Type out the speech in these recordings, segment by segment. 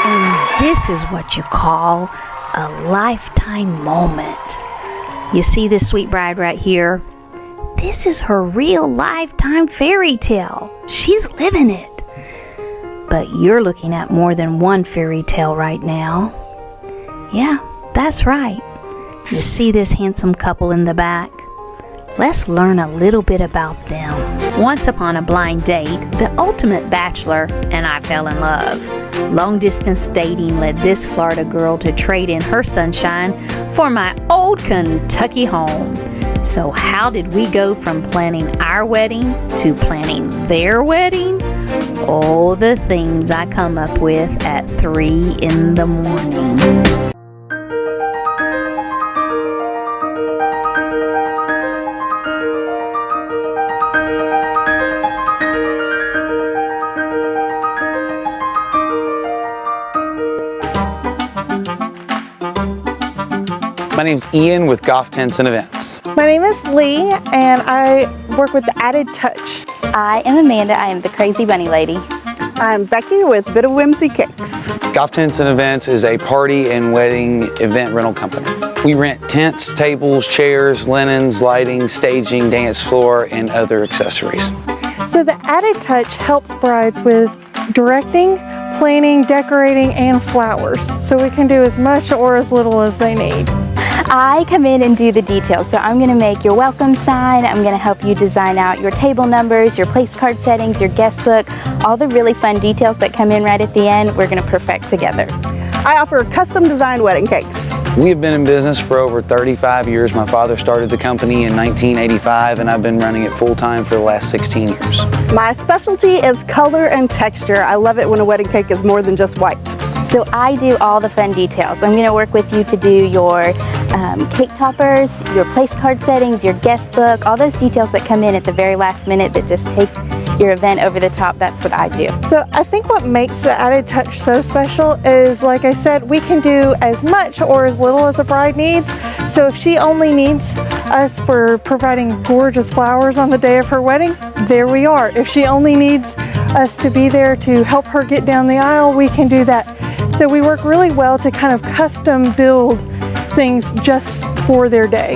And this is what you call a lifetime moment. You see this sweet bride right here? This is her real lifetime fairy tale. She's living it. But you're looking at more than one fairy tale right now. Yeah, that's right. You see this handsome couple in the back? Let's learn a little bit about them. Once upon a blind date, the ultimate bachelor and I fell in love. Long distance dating led this Florida girl to trade in her sunshine for my old Kentucky home. So how did we go from planning our wedding to planning their wedding? Oh, the things I come up with at 3 in the morning. My name's Ian with Golf Tents and Events. My name is Lee, and I work with the Added Touch. I am Amanda. I am the Crazy Bunny Lady. I'm Becky with Bit of Whimsy Cakes. Golf Tents and Events is a party and wedding event rental company. We rent tents, tables, chairs, linens, lighting, staging, dance floor, and other accessories. So the Added Touch helps brides with directing, planning, decorating, and flowers. So we can do as much or as little as they need. I come in and do the details. So I'm going to make your welcome sign. I'm going to help you design out your table numbers, your place card settings, your guest book, all the really fun details that come in right at the end, we're going to perfect together. I offer custom designed wedding cakes. We have been in business for over 35 years. My father started the company in 1985, and I've been running it full time for the last 16 years. My specialty is color and texture. I love it when a wedding cake is more than just white. So I do all the fun details. I'm going to work with you to do your cake toppers, your place card settings, your guest book, all those details that come in at the very last minute that just take your event over the top. That's what I do. So I think what makes the Added Touch so special is, like I said, we can do as much or as little as a bride needs. So if she only needs us for providing gorgeous flowers on the day of her wedding, there we are. If she only needs us to be there to help her get down the aisle, we can do that. So we work really well to kind of custom build things just for their day.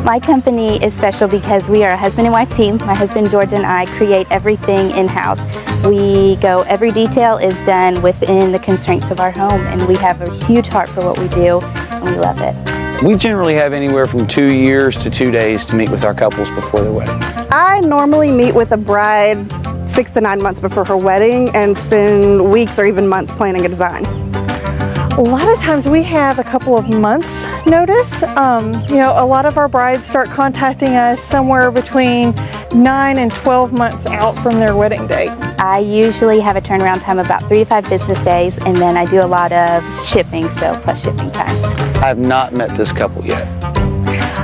My company is special because we are a husband and wife team. My husband George and I create everything in-house. Every detail is done within the constraints of our home, and we have a huge heart for what we do, and we love it. We generally have anywhere from 2 years to 2 days to meet with our couples before their wedding. I normally meet with a bride 6 to 9 months before her wedding and spend weeks or even months planning a design. A lot of times we have a couple of months notice. A lot of our brides start contacting us somewhere between 9 and 12 months out from their wedding date. I usually have a turnaround time about 3 to 5 business days, and then I do a lot of shipping, so plus shipping time. I have not met this couple yet.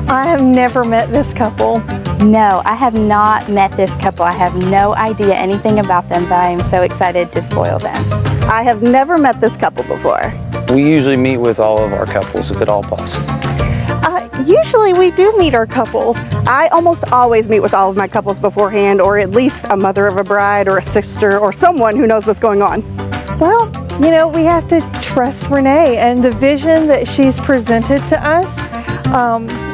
I have never met this couple. No, I have not met this couple. I have no idea anything about them, but I am so excited to spoil them. I have never met this couple before. We usually meet with all of our couples, if at all possible. Usually we do meet our couples. I almost always meet with all of my couples beforehand, or at least a mother of a bride or a sister or someone who knows what's going on. Well, we have to trust Renee and the vision that she's presented to us,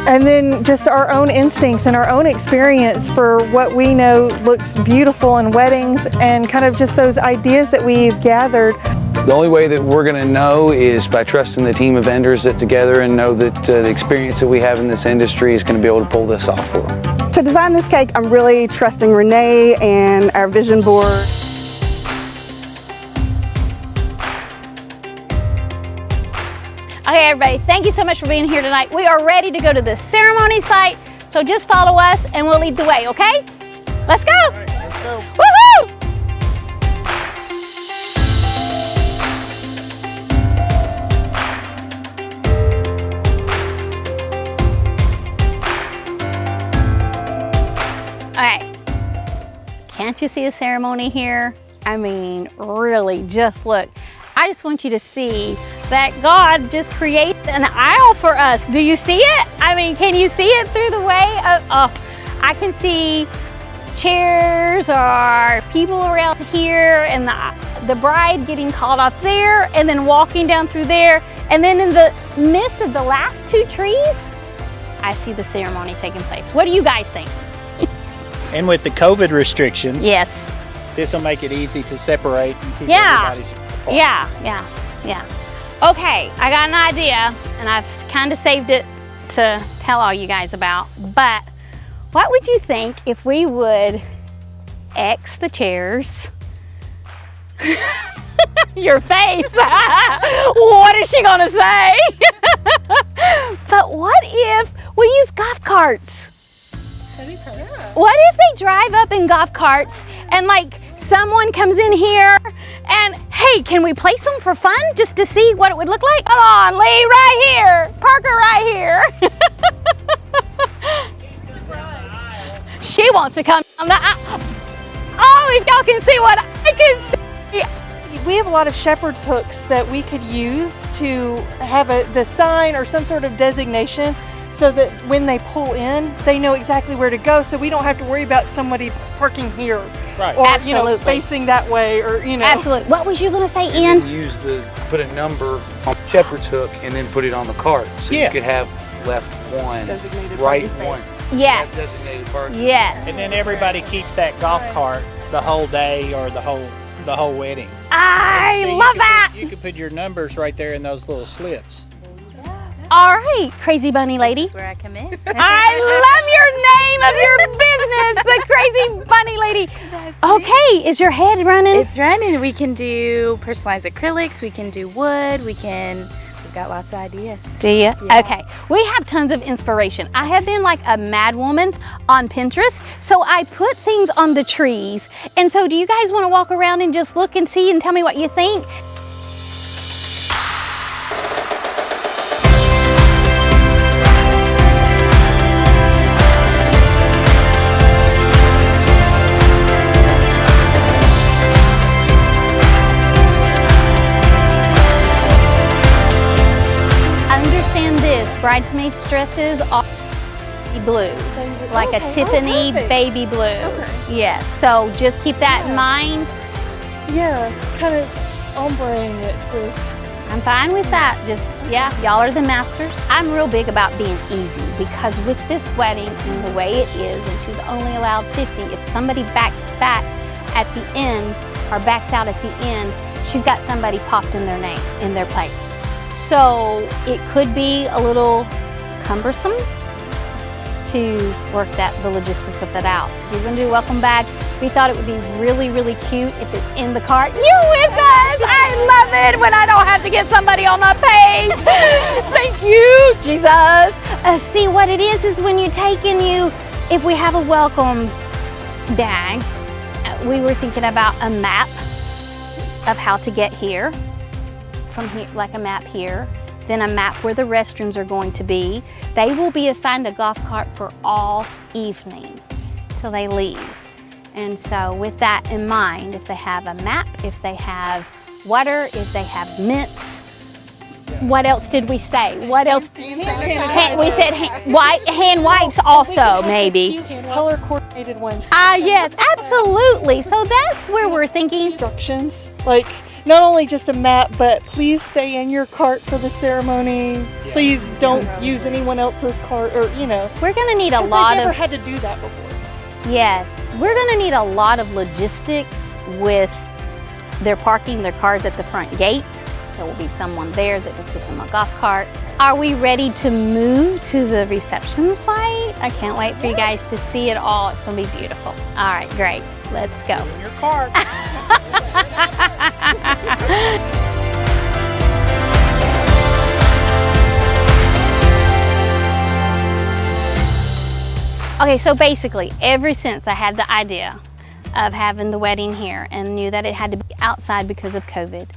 and then just our own instincts and our own experience for what we know looks beautiful in weddings, and kind of just those ideas that we've gathered. The only way that we're going to know is by trusting the team of vendors that together and know that the experience that we have in this industry is going to be able to pull this off for them. To design this cake, I'm really trusting Renee and our vision board. Okay, everybody, thank you so much for being here tonight. We are ready to go to the ceremony site, so just follow us and we'll lead the way, okay? Let's go! All right, let's go. Woohoo! All right, can't you see the ceremony here? I mean, really, just look. I just want you to see that God just created an aisle for us. Do you see it? I mean, can you see it through the way of, I can see chairs or people around here, and the bride getting called off there and then walking down through there. And then in the midst of the last 2 trees, I see the ceremony taking place. What do you guys think? And with the COVID restrictions, Yes. this will make it easy to separate and keep Yeah. everybody's apart. Yeah. Okay, I got an idea, and I've kind of saved it to tell all you guys about. But what would you think if we would X the chairs? Your face. What is she gonna say? But what if we use golf carts? What if they drive up in golf carts and like someone comes in here and hey, can we place them for fun just to see what it would look like? Come on, Lee, right here. Parker, right here. She wants to come on the aisle. Oh, if y'all can see what I can see. We have a lot of shepherd's hooks that we could use to have the sign or some sort of designation so that when they pull in, they know exactly where to go, so we don't have to worry about somebody parking here. Right. Or, Absolutely. facing that way, or, Absolutely. What was you gonna say, And Ian? then put a number on the shepherd's hook and then put it on the cart. So Yeah. you could have left one, Designated right parking space. one. Yes. Designated parking. Yes. And then everybody keeps that golf cart the whole day or the whole wedding. I So you love could that. You could put your numbers right there in those little slips. All right, crazy bunny lady. This is where I come in. I love your name of your business, the crazy bunny lady. Okay, is your head running? It's running. We can do personalized acrylics. We can do wood. We've got lots of ideas. Do you? Yeah. Okay, we have tons of inspiration. I have been like a mad woman on Pinterest, so I put things on the trees. And so do you guys want to walk around and just look and see and tell me what you think? Understand this, bridesmaids dresses are baby blue, like a Tiffany perfect. baby blue. Yes, so just keep that in mind. Yeah, kind of ombreing it with. I'm fine with that. Just, yeah, y'all are the masters. I'm real big about being easy because with this wedding and the way it is, and she's only allowed 50, if somebody backs back at the end or backs out at the end, she's got somebody popped in their name, in their place. So it could be a little cumbersome to work the logistics of that out. You're gonna do a welcome bag. We thought it would be really, really cute if it's in the cart. You with us! I love it when I don't have to get somebody on my page. Thank you, Jesus. See, what it is when you're if we have a welcome bag, we were thinking about a map of how to get here. From here, like a map here, then a map where the restrooms are going to be. They will be assigned a golf cart for all evening till they leave. And so with that in mind, if they have a map, if they have water, if they have mints, what else did we say? What else? We said hand wipes also, maybe. Color coordinated ones. Yes, absolutely. So that's where we're thinking. Instructions, like not only just a map, but please stay in your cart for the ceremony. Please don't use anyone else's cart, or We're gonna need a 'cause lot they've never of, had to do that before. yes, we're gonna need a lot of logistics with their parking their cars at the front gate. There will be someone there that will give them a golf cart. Are we ready to move to the reception site? I can't wait for you guys to see it all. It's gonna be beautiful. All right, great. Let's go. In your cart. Okay, so basically, ever since I had the idea of having the wedding here and knew that it had to be outside because of COVID,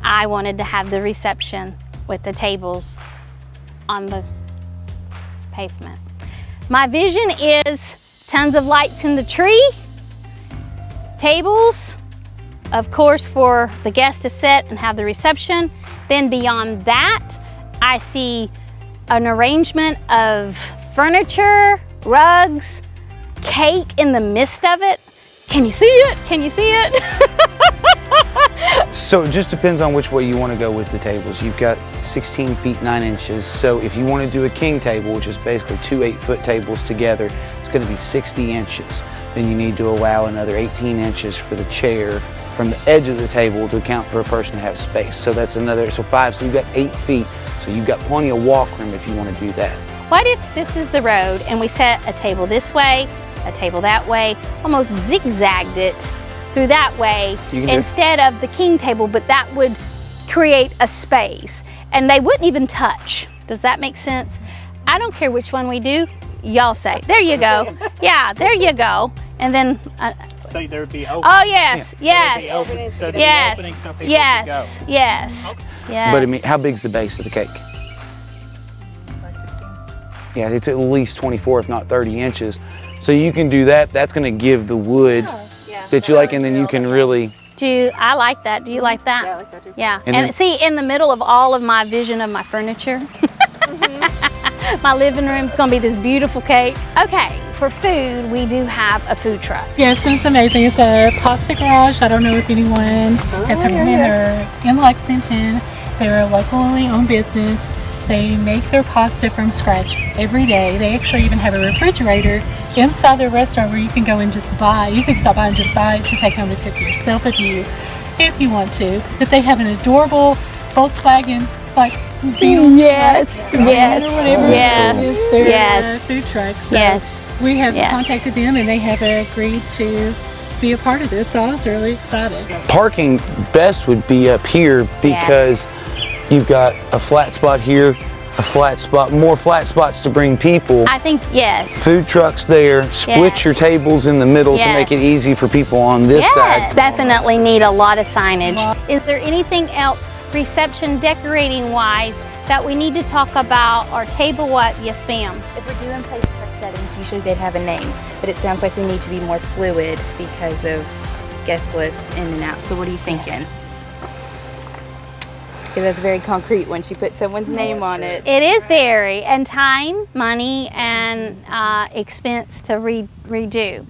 I wanted to have the reception with the tables on the pavement. My vision is tons of lights in the tree, tables, of course, for the guests to sit and have the reception. Then beyond that, I see an arrangement of furniture, rugs, cake in the midst of it. Can you see it? Can you see it? So it just depends on which way you want to go with the tables. You've got 16 feet 9 inches. So if you want to do a king table, which is basically two 8-foot tables together, it's going to be 60 inches. Then you need to allow another 18 inches for the chair from the edge of the table to account for a person to have space. So that's another, so 5, so you've got 8 feet. So you've got plenty of walk room if you want to do that. What if this is the road and we set a table this way, a table that way, almost zigzagged it through that way instead of the king table, but that would create a space and they wouldn't even touch. Does that make sense? I don't care which one we do. Y'all say, there you go. Yeah, there you go. And then So there would be open. oh yes, yes, So there'd be yes, openings so people yes, could go. yes, yes. But I mean, how big's the base of the cake? Yeah, it's at least 24, if not 30 inches. So you can do that. That's going to give the wood that you like, and then you can really. I like that. Do you like that? Yeah, I like that too. Yeah. And And, then- see, in the middle of all of my vision of my furniture, my living room's going to be this beautiful cake. Okay, for food, we do have a food truck. Yes, and it's amazing. It's a pasta garage. I don't know if anyone has heard of them. They're in Lexington. They're a locally owned business. They make their pasta from scratch every day. They actually even have a refrigerator inside their restaurant where you can go and just buy. You can stop by and just buy it to take home to cook yourself if you want to. But they have an adorable Volkswagen like Beetle Yes, truck, yes, or whatever yes, it is, their yes. food truck. So Yes. we have Yes. contacted them and they have agreed to be a part of this. So I was really excited. Parking best would be up here because you've got a flat spot here, a flat spot, more flat spots to bring people. I think, yes. Food trucks there, split Yes. your tables in the middle to make it Yes. easy for people on this Yes. side. Definitely need a lot of signage. Is there anything else reception decorating wise that we need to talk about or table what? Yes, ma'am. If we're doing place park settings, usually they'd have a name, but it sounds like we need to be more fluid because of guest lists in and out. So what are you thinking? Because that's very concrete once you put someone's name on it. It is very, and time, money, and expense to redo.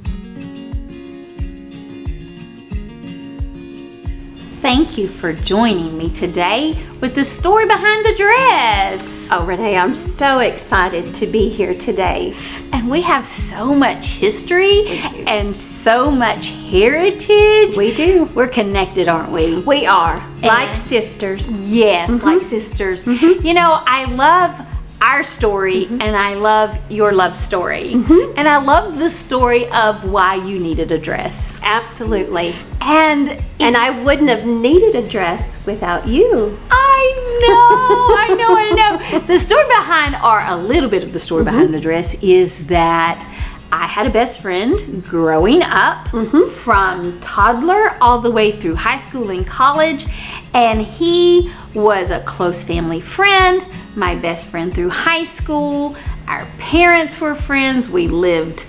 Thank you for joining me today with the story behind the dress. Oh, Renee, I'm so excited to be here today. And we have so much history and so much heritage. We do. We're connected, aren't we? We are, like sisters. Yes, like sisters. You know, I love our story and I love your love story. And I love the story of why you needed a dress. Absolutely. And I wouldn't have needed a dress without you. I know. The story behind, or a little bit of the story behind the dress, is that I had a best friend growing up from toddler all the way through high school and college, and he was a close family friend, my best friend through high school. Our parents were friends. We lived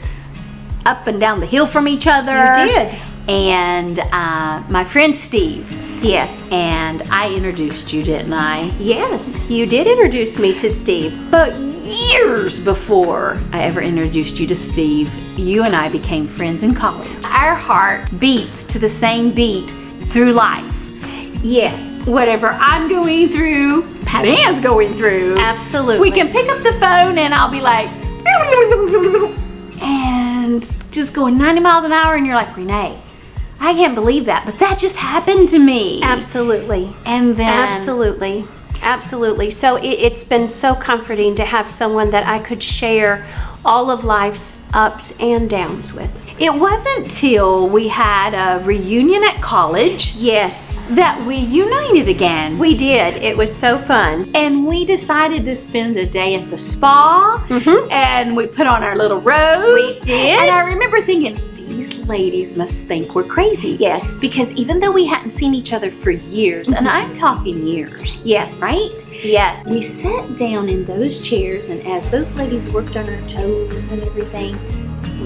up and down the hill from each other. You did. And my friend Steve. Yes. And I introduced you, didn't I? Yes, you did introduce me to Steve. But years before I ever introduced you to Steve, you and I became friends in college. Our heart beats to the same beat through life. Yes. Whatever I'm going through, Pattiann's going through. Absolutely. We can pick up the phone and I'll be like, and just going 90 miles an hour, and you're like, Renee, I can't believe that, but that just happened to me. Absolutely. And then Absolutely. So it's been so comforting to have someone that I could share all of life's ups and downs with. it wasn't till we had a reunion at college Yes, that we united again. we did. It was so fun. And we decided to spend a day at the spa, and we put on our little robes. We did. And I remember thinking, these ladies must think we're crazy. Yes. Because even though we hadn't seen each other for years, and I'm talking years, Yes. right? Yes. We sat down in those chairs, and as those ladies worked on our toes and everything,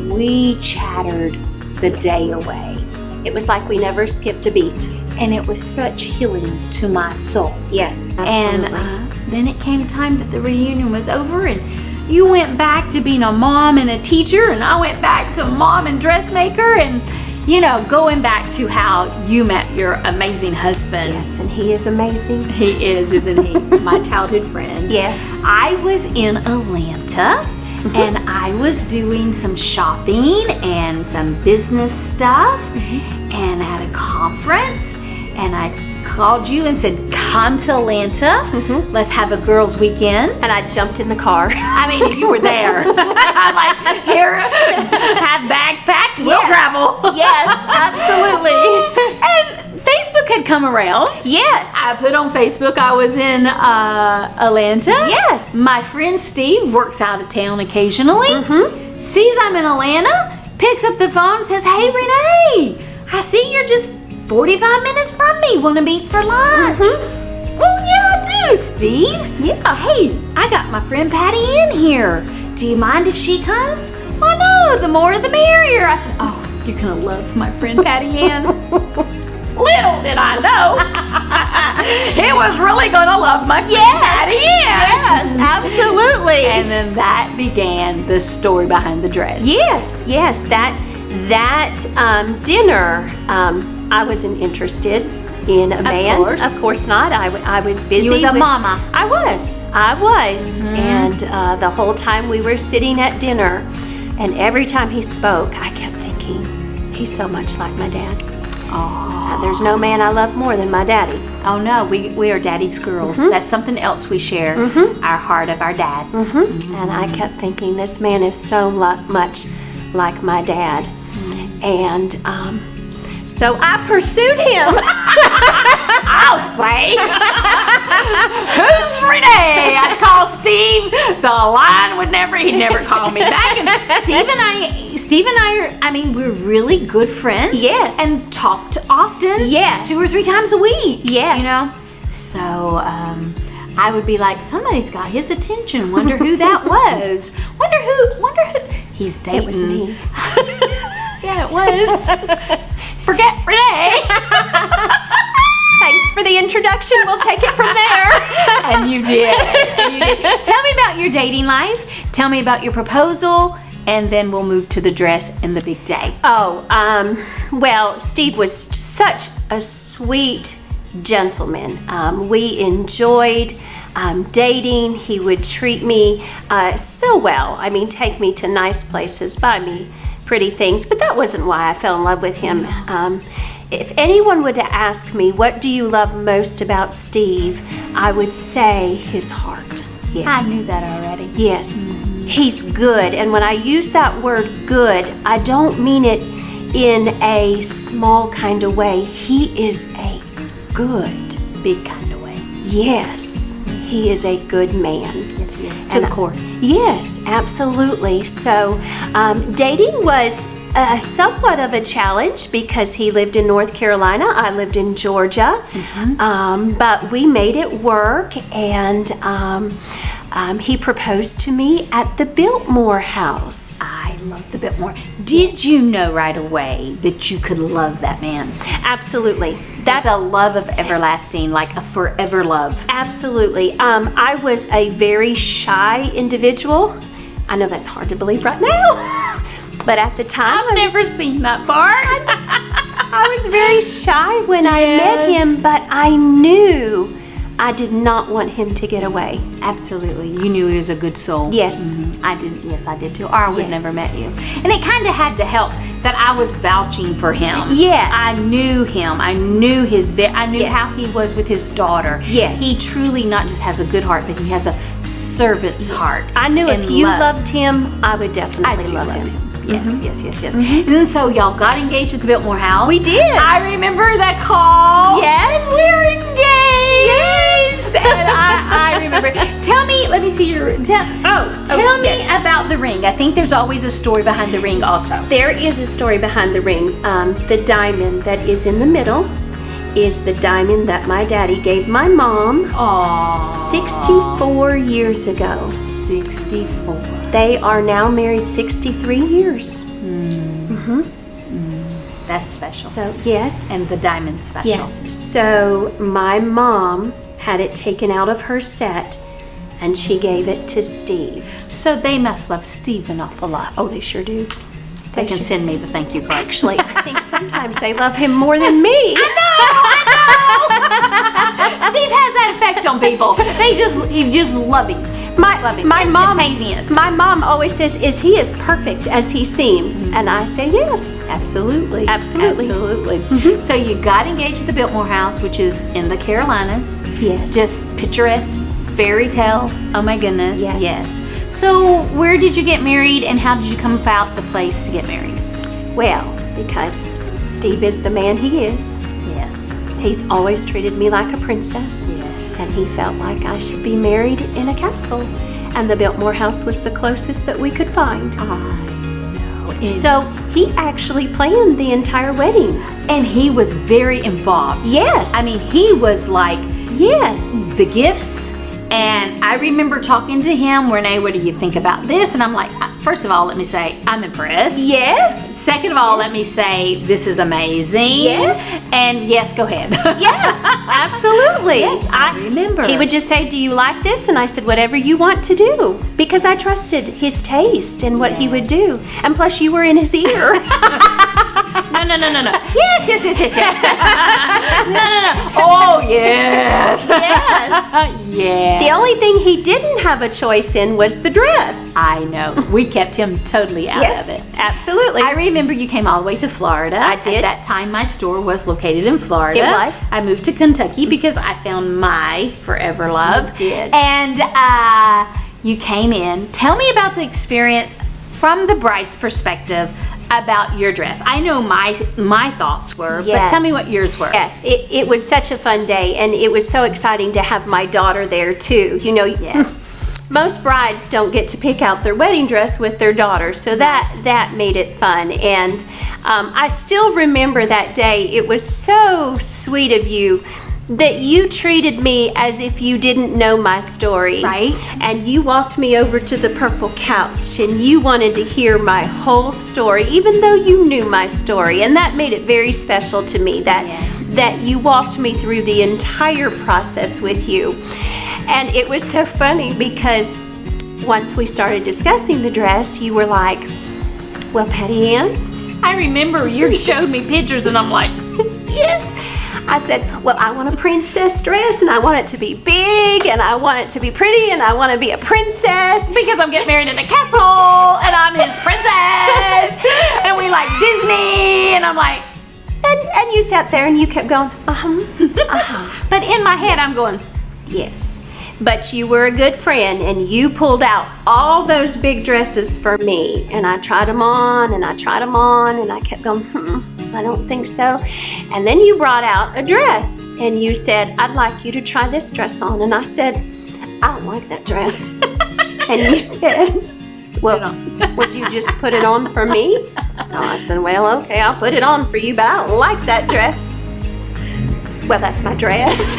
we chattered the day away. It was like we never skipped a beat. And it was such healing to my soul. Yes, absolutely. And then it came time that the reunion was over, and you went back to being a mom and a teacher, and I went back to mom and dressmaker, and You know, going back to how you met your amazing husband. Yes, and he is amazing. He is, isn't he? My childhood friend. Yes. I was in Atlanta and I was doing some shopping and some business stuff and at a conference, and I called you and said, come to Atlanta, let's have a girls' weekend. And I jumped in the car. I mean, if you were there, I'm like, here, have bags packed, we'll travel. Yes, absolutely. And Facebook had come around. Yes. I put on Facebook I was in Atlanta. Yes. My friend Steve works out of town occasionally. Sees I'm in Atlanta, picks up the phone, says, hey Renee, I see you're just 45 minutes from me. Want to meet for lunch? Oh yeah, I do, Steve. Yeah. Hey, I got my friend Pattiann here. Do you mind if she comes? Oh no, the more the merrier. I said, oh, you're gonna love my friend Pattiann. Little did I know, he was really gonna love my friend Pattiann. Yes, absolutely. And then that began the story behind the dress. Yes, that dinner, I wasn't interested in a man. course. Of course not. I was busy. You was a with- mama. I was. And the whole time we were sitting at dinner, and every time he spoke, I kept thinking, he's so much like my dad. There's no man I love more than my daddy. Oh no, we are daddy's girls. That's something else we share. Our heart of our dads. And I kept thinking, this man is so much like my dad. And so I pursued him. I'll say. Who's Renee? I'd call Steve. The line he'd never call me back. And Steve and I I mean, we're really good friends. Yes. And talked often. Yes. 2 or 3 times a week. Yes. You know? So, I would be like, somebody's got his attention. Wonder who that was. Wonder who. He's dating. It was me. Yeah, it was. Forget Renee. Thanks for the introduction. We'll take it from there. And you did. Tell me about your dating life. Tell me about your proposal. And then we'll move to the dress and the big day. Oh, well, Steve was such a sweet gentleman. We enjoyed dating. He would treat me so well. I mean, take me to nice places, buy me pretty things. But that wasn't why I fell in love with him. If anyone would ask me, what do you love most about Steve? I would say his heart. Yes. I knew that already. Yes. He's good. And when I use that word good, I don't mean it in a small kind of way. He is a good, Big kind of way. yes, he is a good man. Yes, he is. To the core. Yes, absolutely. So dating was somewhat of a challenge because he lived in North Carolina, I lived in Georgia, but we made it work, and he proposed to me at the Biltmore house. I love the Biltmore. Did you know right away that you could love that man? Absolutely. That's a love of everlasting, like a forever love. Absolutely. I was a very shy individual. I know that's hard to believe right now, but at the time, I've never seen that part. I was very shy when I met him, but I knew I did not want him to get away. Absolutely. You knew he was a good soul. Yes. I did. Yes, I did too. Or I would have Yes. never met you. And it kind of had to help that I was vouching for him. Yes. I knew him. I knew I knew Yes. how he was with his daughter. Yes. He truly not just has a good heart, but he has a servant's heart. I knew and if you loves. loved him, I would I definitely do love him. Yes, yes, yes, yes. And so y'all got engaged at the Biltmore house. We did. I remember that call. Yes. We're engaged. Yes. And I remember. Tell me, let me see your. Tell me yes. about the ring. I think there's always a story behind the ring also. There is a story behind the ring. The diamond that is in the middle is the diamond that my daddy gave my mom Aww. 64 years ago. 64. They are now married 63 years. That's special. So, yes. And the diamond special. Yes. So, my mom had it taken out of her set and she gave it to Steve. So they must love Steve an awful lot. Oh, they sure do. They can send me the thank you card. Actually, I think sometimes they love him more than me. Steve has that effect on people. He just love him. My mom always says, "Is he as perfect as he seems?" And I say, "Yes, Absolutely. Absolutely. So you got engaged at the Biltmore House, which is in the Carolinas. Yes. Just picturesque fairy tale. Oh my goodness. Yes. So where did you get married, and how did you come about the place to get married? Well, because Steve is the man he is. Yes. He's always treated me like a princess." Yes. And he felt like I should be married in a castle. And the Biltmore House was the closest that we could find. So he actually planned the entire wedding. And he was very involved. Yes. I mean, he was like, yes. the gifts. And I remember talking to him, Renee, what do you think about this? And I'm like, first of all, let me say, I'm impressed. Yes. Second of all, let me say, this is amazing. Yes. And yes, go ahead. Yes, absolutely. Yes, I remember. He would just say, "Do you like this?" And I said, "Whatever you want to do," because I trusted his taste and what he would do. And plus, you were in his ear. No. Yes. No. Oh, yes. Yes. Yeah. The only thing he didn't have a choice in was the dress. I know. We kept him totally out of it. Absolutely. I remember you came all the way to Florida. I did. At that time, my store was located in Florida. It was. I moved to Kentucky because I found my forever love. You did. And you came in. Tell me about the experience from the bride's perspective about your dress. I know my thoughts were, but tell me what yours were. Yes, it was such a fun day, and it was so exciting to have my daughter there too. You know, most brides don't get to pick out their wedding dress with their daughter, so that made it fun. And I still remember that day. It was so sweet of you that you treated me as if you didn't know my story. Right. And you walked me over to the purple couch and you wanted to hear my whole story, even though you knew my story. And that made it very special to me that you walked me through the entire process with you. And it was so funny because once we started discussing the dress, you were like, "Well, Pattiann," I remember you showed me pictures and I'm like, yes. I said, "Well, I want a princess dress, and I want it to be big, and I want it to be pretty, and I want to be a princess." because I'm getting married in a castle and I'm his princess and we like Disney, and I'm like, And you sat there and you kept going, but in my head I'm going, yes. But you were a good friend, and you pulled out all those big dresses for me, and I tried them on, and I tried them on, and I kept going, I don't think so. And then you brought out a dress, and you said, "I'd like you to try this dress on." And I said, "I don't like that dress." And you said, "Well, would you just put it on for me?" Oh, I said, "Well, okay, I'll put it on for you, but I don't like that dress." Well, that's my dress.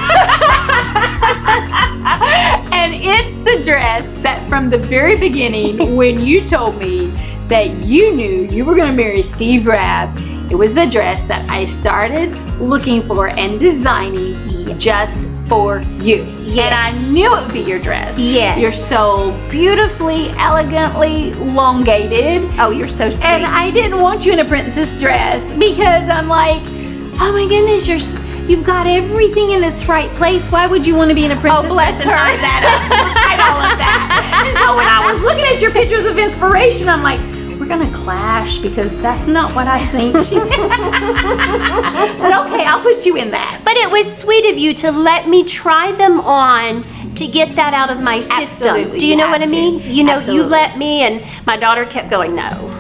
and it's the dress that from the very beginning, when you told me that you knew you were going to marry Steve Rabb, it was the dress that I started looking for and designing just for you. Yes. And I knew it would be your dress. Yes. You're so beautifully, elegantly elongated. Oh, you're so sweet. And I didn't want you in a princess dress because I'm like, oh my goodness, you've got everything in its right place. Why would you want to be in a princess dress and hide that up? Hide all of that. And so when I was looking at your pictures of inspiration, I'm like, we're gonna clash because that's not what I think she But okay, I'll put you in that. But it was sweet of you to let me try them on to get that out of my system. Absolutely, Do you know what I mean? You know, Absolutely. you let me, and my daughter kept going, no.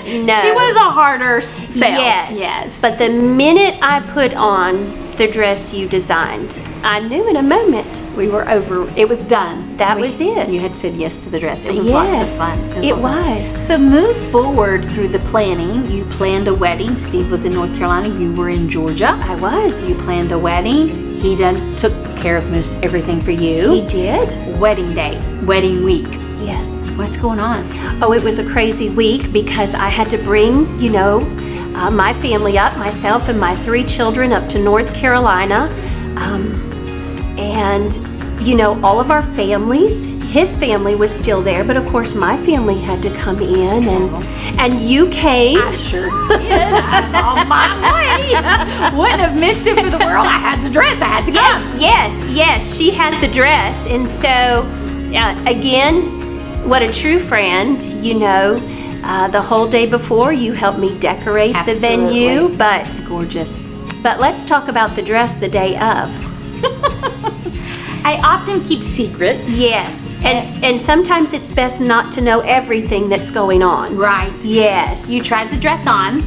She was a harder sell. Yes. But the minute I put on the dress you designed, I knew in a moment. We were over. It was done. That was it. You had said yes to the dress. It was lots of fun. It was. So move forward through the planning. You planned a wedding. Steve was in North Carolina. You were in Georgia. I was. You planned a wedding. He took care of most everything for you. He did. Wedding day, wedding week. Yes. What's going on? Oh, it was a crazy week because I had to bring, my family up, myself and my 3 children up to North Carolina. And all of our families his family was still there, but of course my family had to come in, and you came. I sure did. I'm on my way. Wouldn't have missed it for the world. I had the dress. I had to come. Yes, she had the dress. And so, again, what a true friend, you know. The whole day before, you helped me decorate the venue. But gorgeous. But let's talk about the dress the day of. I often keep secrets. Yes, and sometimes it's best not to know everything that's going on. Right. Yes. You tried the dress on.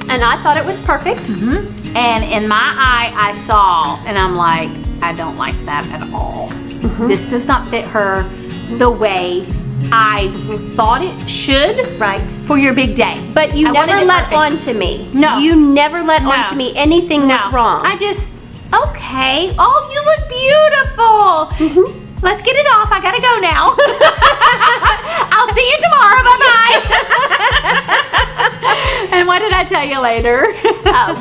And I thought it was perfect. And in my eye, I saw, and I'm like, I don't like that at all. This does not fit her the way I thought it should. Right. For your big day. But you I never wanted it let perfect. on to me. No. You never let on to me anything was wrong. I just, okay. Oh, you look beautiful. Let's get it off. I gotta go now. I'll see you tomorrow. Bye-bye. And what did I tell you later?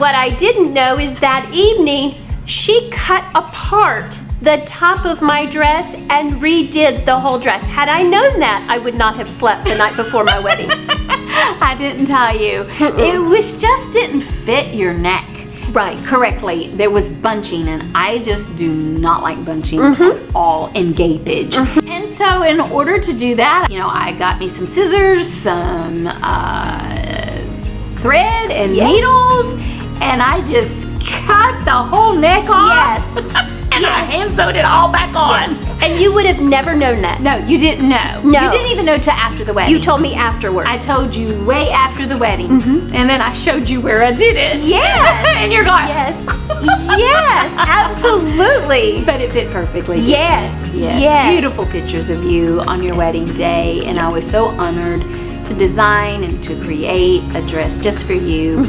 What I didn't know is that evening, she cut apart the top of my dress and redid the whole dress. Had I known that, I would not have slept the night before my wedding. I didn't tell you. It was just didn't fit your neck. Right. Correctly. There was bunching, and I just do not like bunching at all in gapage. And so in order to do that, you know, I got me some scissors, some thread and needles, and I just cut the whole neck off. Yes. And I hand sewed it all back on. Yes. And you would have never known that. No, you didn't know. No. You didn't even know till after the wedding. You told me afterwards. I told you way after the wedding. And then I showed you where I did it. Yes. And you're going, Yes. Yes, absolutely. but it fit perfectly. Yes. Yes. Yes. Beautiful pictures of you on your wedding day. And I was so honored to design and to create a dress just for you.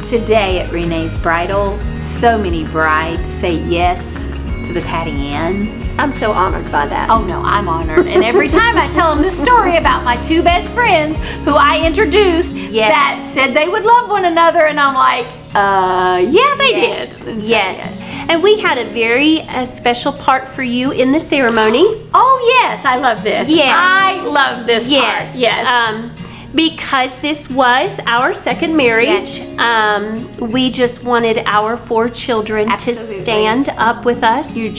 Today at Renees Bridal, so many brides say yes to the Pattiann. I'm so honored by that. Oh no, I'm honored. And every time I tell them the story about my two best friends who I introduced that said they would love one another, and I'm like, yeah, they did. And so, Yes. And we had a very special part for you in the ceremony. Oh yes, I love this. Yes. I love this Yes. part. Yes. Because this was our second marriage, we just wanted our 4 children to stand up with us. You're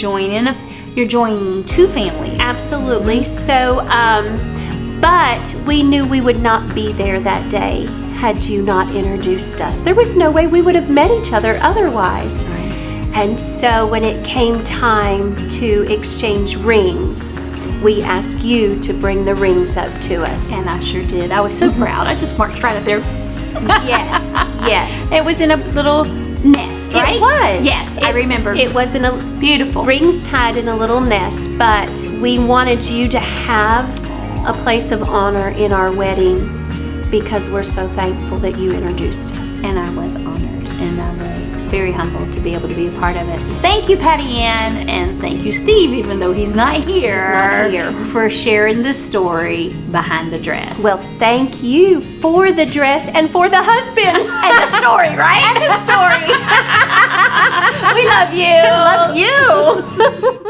joining two families. Absolutely. So, but we knew we would not be there that day had you not introduced us. There was no way we would have met each other otherwise. Right. And so when it came time to exchange rings, we asked you to bring the rings up to us. And I sure did. I was so proud. I just marched right up there. Yes, yes. It was in a little nest, right? It was. Yes, I remember. It was in a beautiful. rings tied in a little nest, but we wanted you to have a place of honor in our wedding because we're so thankful that you introduced us. And I was honored, and I was very humbled to be able to be a part of it. Thank you, Pattiann, and thank you, Steve, even though he's not here, for sharing the story behind the dress. Well, thank you for the dress and for the husband. And the story, right? And the story. We love you. Love you.